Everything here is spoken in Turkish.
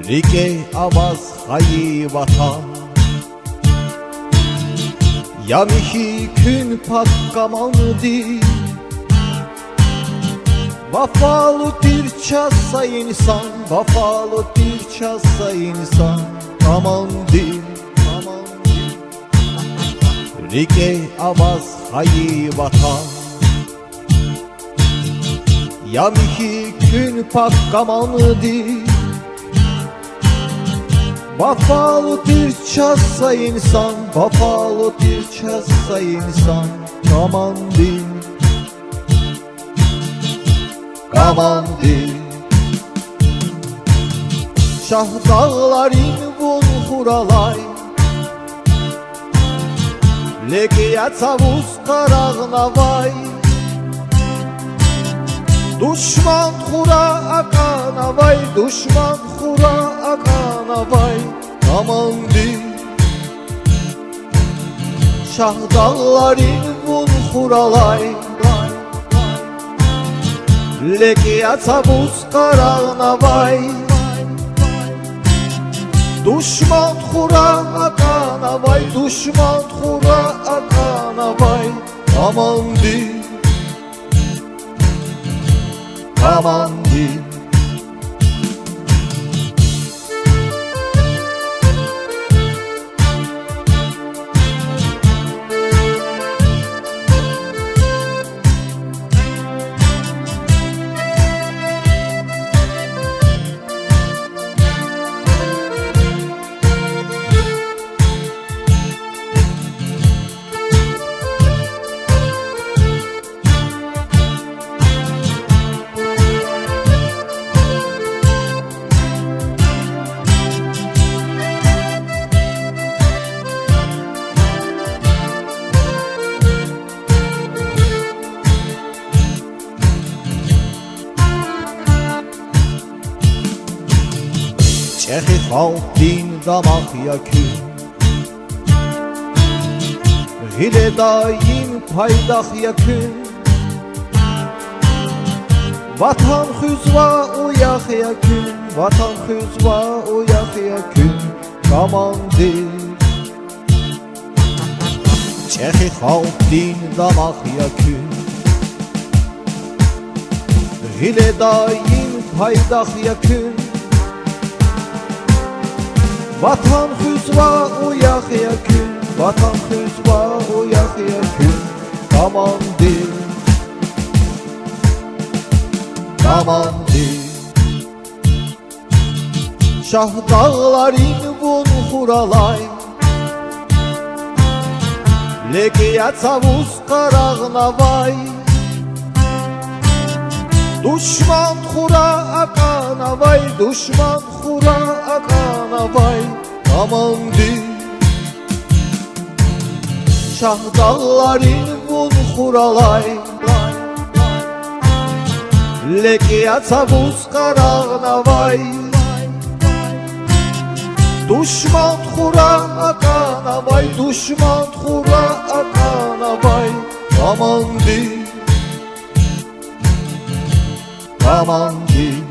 Rige avaz hayi vatan Ya mihi kün pak kamandı Vafalı bir çasa insan Vafalı bir çasa insan Kamandı Rige avaz hayi vatan Ya mihi kün pak kamandı Vafalı bir çasa insan Vafalı bir çasa insan Kamandı Şah dağların vun huralay Lekiya tavus qarağına vay Düşman xura akana vay Düşman xura akana vay Kamandı Şah dağların vun huralay Lekiya tavus qarağına vay Düşman xura akana vay Düşman xura akana vay Kamandı Çexi xalq din damaq yakün Gile daim paydax yakün Vatan xüzva uyax yakün Vatan xüzva uyax yakün Kamandı Çexi xalq din damaq yakün Gile daim paydax yakün Vatan xüzva uyax yakün Vatan xüzva uyax yakün Kamandı Şah dağların vun huralay Lekiya tavus qarağına vay Düşman xura akana vay Düşman xura akana vay Kamandı Şah dağların vun huralay Lekiya tavus qarağına vay Düşman xura akana vay Düşman xura akana vay Kamandı Kamandı